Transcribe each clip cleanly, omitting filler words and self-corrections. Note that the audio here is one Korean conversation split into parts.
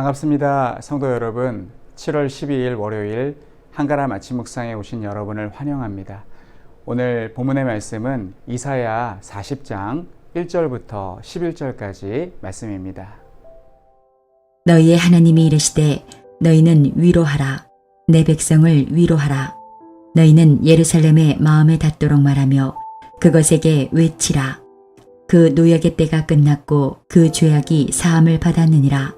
반갑습니다. 성도 여러분, 7월 12일 월요일 한가람 아침 묵상에 오신 여러분을 환영합니다. 오늘 본문의 말씀은 이사야 40장 1절부터 11절까지 말씀입니다. 너희의 하나님이 이르시되 너희는 위로하라. 내 백성을 위로하라. 너희는 예루살렘의 마음에 닿도록 말하며 그것에게 외치라. 그 노역의 때가 끝났고 그 죄악이 사함을 받았느니라.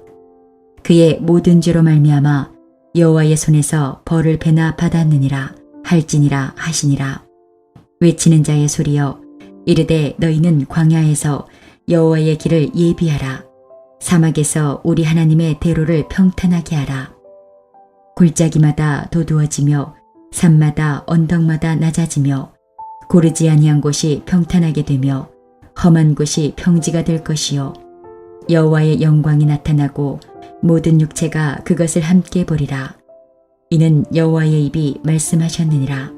그의 모든 죄로 말미암아 여호와의 손에서 벌을 배나 받았느니라 할지니라 하시니라. 외치는 자의 소리여, 이르되 너희는 광야에서 여호와의 길을 예비하라. 사막에서 우리 하나님의 대로를 평탄하게 하라. 골짜기마다 도두어지며 산마다 언덕마다 낮아지며 고르지 아니한 곳이 평탄하게 되며 험한 곳이 평지가 될 것이요, 여호와의 영광이 나타나고 모든 육체가 그것을 함께 보리라. 이는 여호와의 입이 말씀하셨느니라.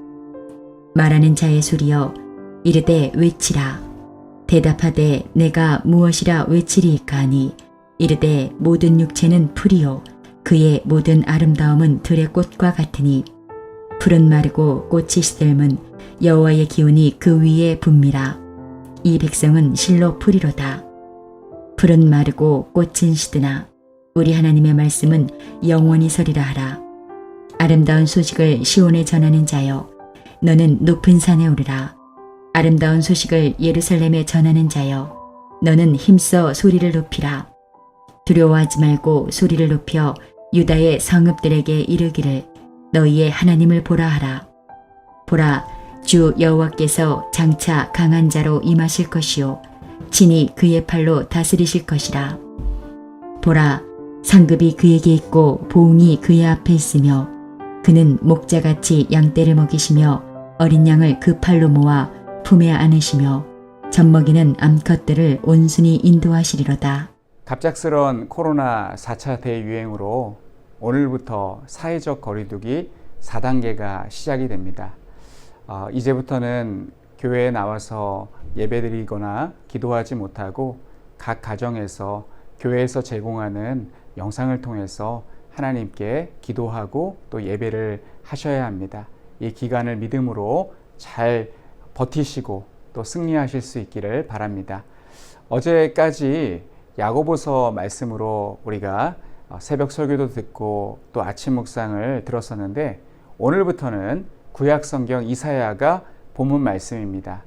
말하는 자의 소리여, 이르되 외치라. 대답하되 내가 무엇이라 외치리이까 하니 이르되 모든 육체는 풀이요 그의 모든 아름다움은 들의 꽃과 같으니 풀은 마르고 꽃이 시들면 여호와의 기운이 그 위에 붑니라. 이 백성은 실로 풀이로다. 풀은 마르고 꽃은 시드나 우리 하나님의 말씀은 영원히 서리라 하라. 아름다운 소식을 시온에 전하는 자여, 너는 높은 산에 오르라. 아름다운 소식을 예루살렘에 전하는 자여, 너는 힘써 소리를 높이라. 두려워하지 말고 소리를 높여 유다의 성읍들에게 이르기를 너희의 하나님을 보라 하라. 보라, 주 여호와께서 장차 강한 자로 임하실 것이요 친히 그의 팔로 다스리실 것이라. 보라, 상급이 그에게 있고 보응이 그의 앞에 있으며 그는 목자같이 양떼를 먹이시며 어린 양을 그 팔로 모아 품에 안으시며 젖먹이는 암컷들을 온순히 인도하시리로다. 갑작스런 코로나 4차 대유행으로 오늘부터 사회적 거리두기 4단계가 시작이 됩니다. 이제부터는 교회에 나와서 예배드리거나 기도하지 못하고 각 가정에서 교회에서 제공하는 영상을 통해서 하나님께 기도하고 또 예배를 하셔야 합니다. 이 기간을 믿음으로 잘 버티시고 또 승리하실 수 있기를 바랍니다. 어제까지 야고보서 말씀으로 우리가 새벽 설교도 듣고 또 아침 묵상을 들었었는데, 오늘부터는 구약 성경 이사야가 본문 말씀입니다.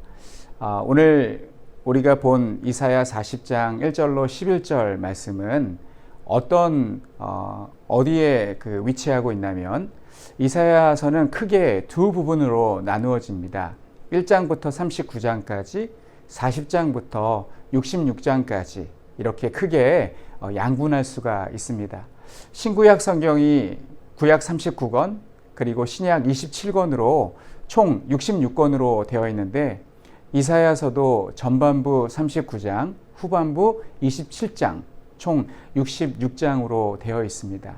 오늘 우리가 본 이사야 40장 1절로 11절 말씀은 어디에 위치하고 있냐면, 이사야서는 크게 두 부분으로 나누어집니다. 1장부터 39장까지, 40장부터 66장까지 이렇게 크게 양분할 수가 있습니다. 신구약 성경이 구약 39권 그리고 신약 27권으로 총 66권으로 되어 있는데, 이사야서도 전반부 39장, 후반부 27장, 총 66장으로 되어 있습니다.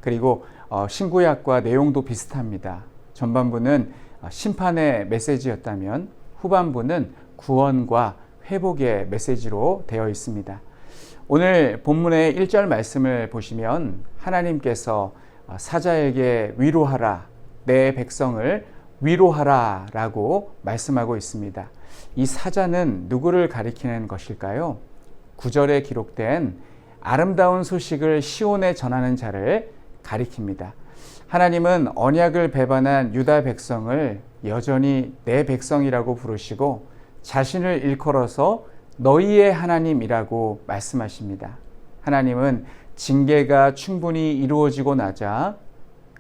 그리고 신구약과 내용도 비슷합니다. 전반부는 심판의 메시지였다면 후반부는 구원과 회복의 메시지로 되어 있습니다. 오늘 본문의 1절 말씀을 보시면 하나님께서 사자에게 위로하라, 내 백성을 위로하라 라고 말씀하고 있습니다. 이 사자는 누구를 가리키는 것일까요? 9절에 기록된 아름다운 소식을 시온에 전하는 자를 가리킵니다. 하나님은 언약을 배반한 유다 백성을 여전히 내 백성이라고 부르시고 자신을 일컬어서 너희의 하나님이라고 말씀하십니다. 하나님은 징계가 충분히 이루어지고 나자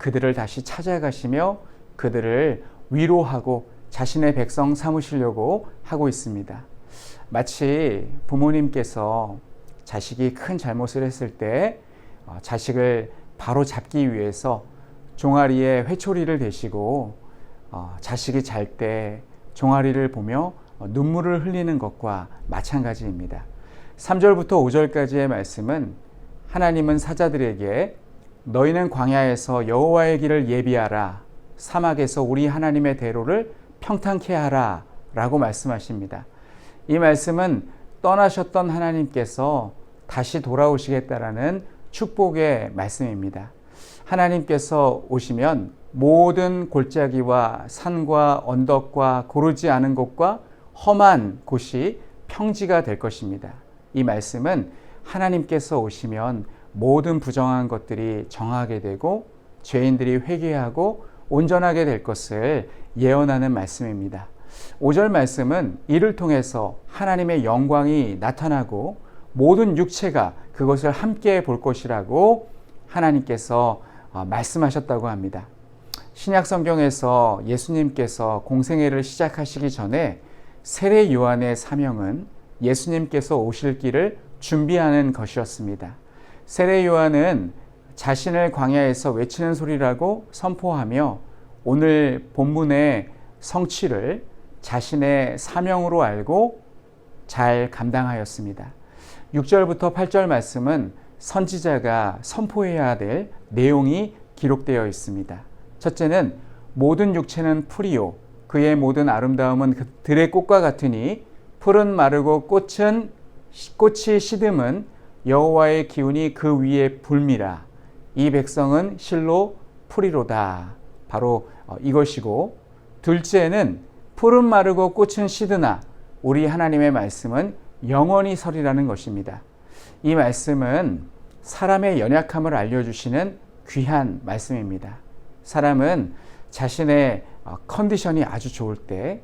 그들을 다시 찾아가시며 그들을 위로하고 자신의 백성 삼으시려고 하고 있습니다. 마치 부모님께서 자식이 큰 잘못을 했을 때 자식을 바로 잡기 위해서 종아리에 회초리를 대시고 자식이 잘 때 종아리를 보며 눈물을 흘리는 것과 마찬가지입니다. 3절부터 5절까지의 말씀은 하나님은 사자들에게 너희는 광야에서 여호와의 길을 예비하라, 사막에서 우리 하나님의 대로를 평탄케 하라 라고 말씀하십니다. 이 말씀은 떠나셨던 하나님께서 다시 돌아오시겠다라는 축복의 말씀입니다. 하나님께서 오시면 모든 골짜기와 산과 언덕과 고르지 않은 곳과 험한 곳이 평지가 될 것입니다. 이 말씀은 하나님께서 오시면 모든 부정한 것들이 정하게 되고 죄인들이 회개하고 온전하게 될 것을 예언하는 말씀입니다. 5절 말씀은 이를 통해서 하나님의 영광이 나타나고 모든 육체가 그것을 함께 볼 것이라고 하나님께서 말씀하셨다고 합니다. 신약 성경에서 예수님께서 공생애를 시작하시기 전에 세례 요한의 사명은 예수님께서 오실 길을 준비하는 것이었습니다. 세례 요한은 자신을 광야에서 외치는 소리라고 선포하며 오늘 본문의 성취를 자신의 사명으로 알고 잘 감당하였습니다. 6절부터 8절 말씀은 선지자가 선포해야 될 내용이 기록되어 있습니다. 첫째는 모든 육체는 풀이요 그의 모든 아름다움은 들의 꽃과 같으니 풀은 마르고 꽃이 시듬은 여호와의 기운이 그 위에 불미라. 이 백성은 실로 풀이로다. 바로 이것이고, 둘째는 풀은 마르고 꽃은 시드나 우리 하나님의 말씀은 영원히 서리라는 것입니다. 이 말씀은 사람의 연약함을 알려주시는 귀한 말씀입니다. 사람은 자신의 컨디션이 아주 좋을 때,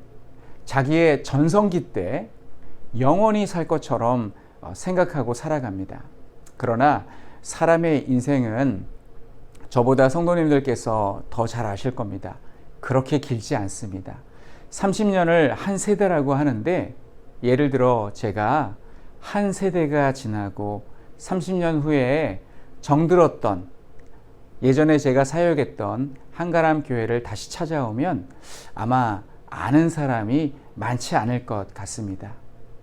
자기의 전성기 때 영원히 살 것처럼 생각하고 살아갑니다. 그러나 사람의 인생은 저보다 성도님들께서 더 잘 아실 겁니다. 그렇게 길지 않습니다. 30년을 한 세대라고 하는데, 예를 들어 제가 한 세대가 지나고 30년 후에 정들었던, 예전에 제가 사역했던 한가람 교회를 다시 찾아오면 아마 아는 사람이 많지 않을 것 같습니다.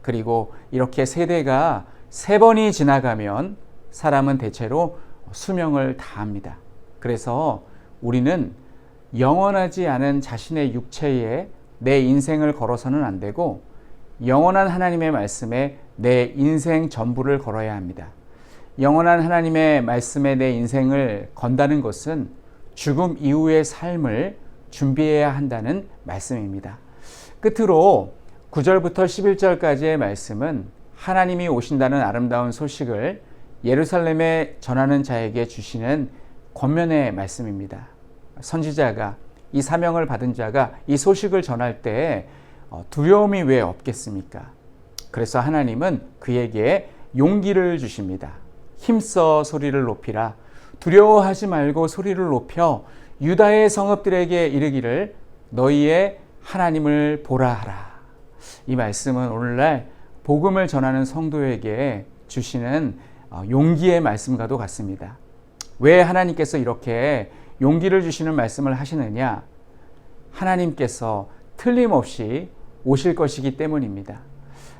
그리고 이렇게 세대가 3번이 지나가면 사람은 대체로 수명을 다합니다. 그래서 우리는 영원하지 않은 자신의 육체에 내 인생을 걸어서는 안 되고 영원한 하나님의 말씀에 내 인생 전부를 걸어야 합니다. 영원한 하나님의 말씀에 내 인생을 건다는 것은 죽음 이후의 삶을 준비해야 한다는 말씀입니다. 끝으로 9절부터 11절까지의 말씀은 하나님이 오신다는 아름다운 소식을 예루살렘에 전하는 자에게 주시는 권면의 말씀입니다. 선지자가, 이 사명을 받은 자가 이 소식을 전할 때 두려움이 왜 없겠습니까? 그래서 하나님은 그에게 용기를 주십니다. 힘써 소리를 높이라. 두려워하지 말고 소리를 높여 유다의 성읍들에게 이르기를 너희의 하나님을 보라 하라. 이 말씀은 오늘날 복음을 전하는 성도에게 주시는 용기의 말씀과도 같습니다. 왜 하나님께서 이렇게 용기를 주시는 말씀을 하시느냐? 하나님께서 틀림없이 오실 것이기 때문입니다.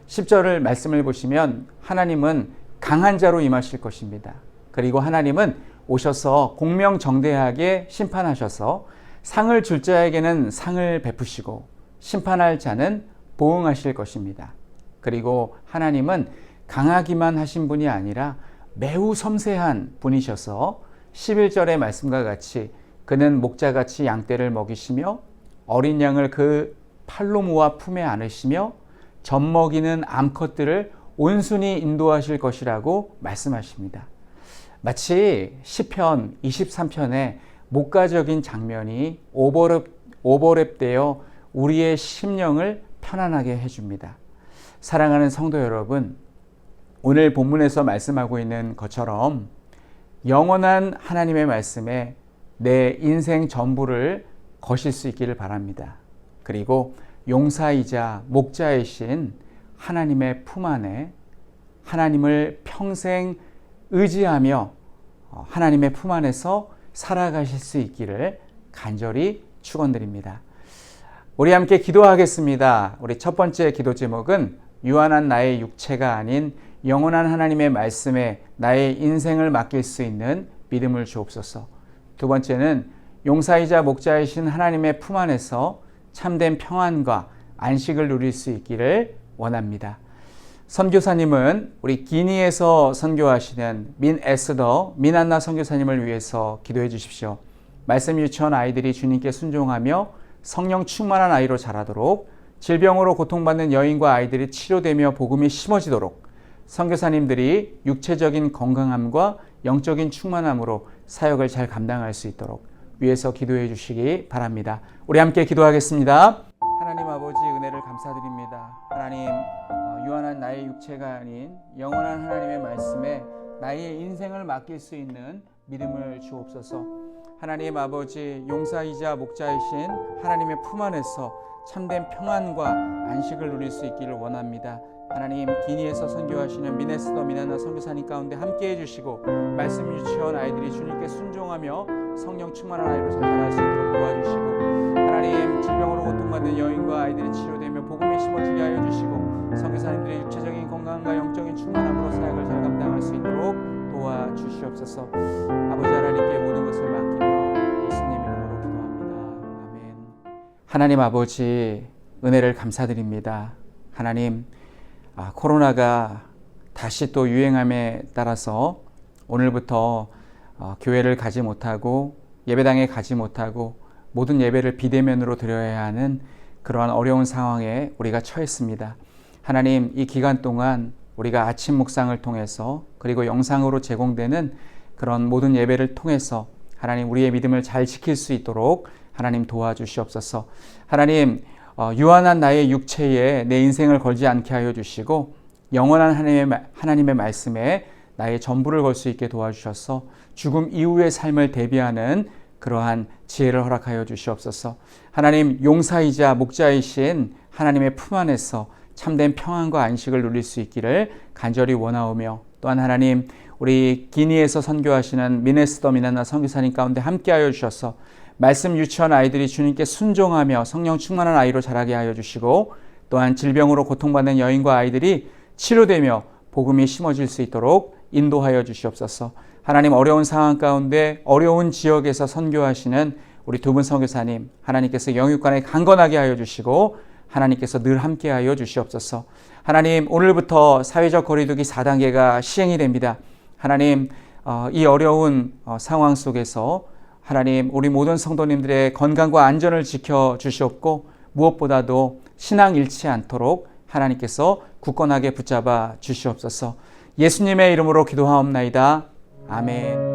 10절을 말씀을 보시면 하나님은 강한 자로 임하실 것입니다. 그리고 하나님은 오셔서 공명정대하게 심판하셔서 상을 줄 자에게는 상을 베푸시고 심판할 자는 보응하실 것입니다. 그리고 하나님은 강하기만 하신 분이 아니라 매우 섬세한 분이셔서 11절의 말씀과 같이 그는 목자같이 양떼를 먹이시며 어린 양을 그 팔로 모아 품에 안으시며 젖먹이는 암컷들을 온순히 인도하실 것이라고 말씀하십니다. 마치 시편 23편의 목가적인 장면이 오버랩되어 우리의 심령을 편안하게 해줍니다. 사랑하는 성도 여러분, 오늘 본문에서 말씀하고 있는 것처럼 영원한 하나님의 말씀에 내 인생 전부를 거실 수 있기를 바랍니다. 그리고 용사이자 목자이신 하나님의 품 안에 하나님을 평생 의지하며 하나님의 품 안에서 살아가실 수 있기를 간절히 축원드립니다. 우리 함께 기도하겠습니다. 우리 첫 번째 기도 제목은 유한한 나의 육체가 아닌 영원한 하나님의 말씀에 나의 인생을 맡길 수 있는 믿음을 주옵소서. 두 번째는 용사이자 목자이신 하나님의 품 안에서 참된 평안과 안식을 누릴 수 있기를 원합니다. 선교사님은 우리 기니에서 선교하시는 민에스더 민한나 선교사님을 위해서 기도해 주십시오. 말씀 유치원 아이들이 주님께 순종하며 성령 충만한 아이로 자라도록, 질병으로 고통받는 여인과 아이들이 치료되며 복음이 심어지도록, 선교사님들이 육체적인 건강함과 영적인 충만함으로 사역을 잘 감당할 수 있도록 위해서 기도해 주시기 바랍니다. 우리 함께 기도하겠습니다. 하나님 아버지, 은혜를 감사드립니다. 하나님, 유한한 나의 육체가 아닌 영원한 하나님의 말씀에 나의 인생을 맡길 수 있는 믿음을 주옵소서. 하나님 아버지, 용사이자 목자이신 하나님의 품 안에서 참된 평안과 안식을 누릴 수 있기를 원합니다. 하나님, 기니에서 선교하시는 민에스더 민한나 선교사님 가운데 함께해 주시고, 말씀 유치원 아이들이 주님께 순종하며 성령 충만한 아이로 잘 자랄 수 있도록 도와주시고, 하나님, 질병으로 고통받는 여인과 아이들이 치료되며 복음이 심어지게 하여 주시고, 선교사님들의 육체적인 건강과 영적인 충만함으로 사역을 잘 감당할 수 있도록 도와주시옵소서. 아버지 하나님께 모든 것을 맡기며 예수님 이름으로 기도합니다. 아멘. 하나님 아버지, 은혜를 감사드립니다. 하나님, 코로나가 다시 또 유행함에 따라서 오늘부터 교회를 가지 못하고 예배당에 가지 못하고 모든 예배를 비대면으로 드려야 하는 그러한 어려운 상황에 우리가 처했습니다. 하나님, 이 기간 동안 우리가 아침 묵상을 통해서 그리고 영상으로 제공되는 그런 모든 예배를 통해서 하나님, 우리의 믿음을 잘 지킬 수 있도록 하나님 도와주시옵소서. 하나님, 유한한 나의 육체에 내 인생을 걸지 않게 하여 주시고, 영원한 하나님의 말씀에 나의 전부를 걸 수 있게 도와주셔서 죽음 이후의 삶을 대비하는 그러한 지혜를 허락하여 주시옵소서. 하나님, 용사이자 목자이신 하나님의 품 안에서 참된 평안과 안식을 누릴 수 있기를 간절히 원하오며, 또한 하나님, 우리 기니에서 선교하시는 민에스더 민한나 선교사님 가운데 함께하여 주셔서 말씀 유치원 아이들이 주님께 순종하며 성령 충만한 아이로 자라게 하여 주시고, 또한 질병으로 고통받는 여인과 아이들이 치료되며 복음이 심어질 수 있도록 인도하여 주시옵소서. 하나님, 어려운 상황 가운데 어려운 지역에서 선교하시는 우리 두 분 선교사님, 하나님께서 영육간에 강건하게 하여 주시고 하나님께서 늘 함께하여 주시옵소서. 하나님, 오늘부터 사회적 거리두기 4단계가 시행이 됩니다. 하나님, 이 어려운 상황 속에서 하나님, 우리 모든 성도님들의 건강과 안전을 지켜주시옵고, 무엇보다도 신앙 잃지 않도록 하나님께서 굳건하게 붙잡아 주시옵소서. 예수님의 이름으로 기도하옵나이다. 아멘.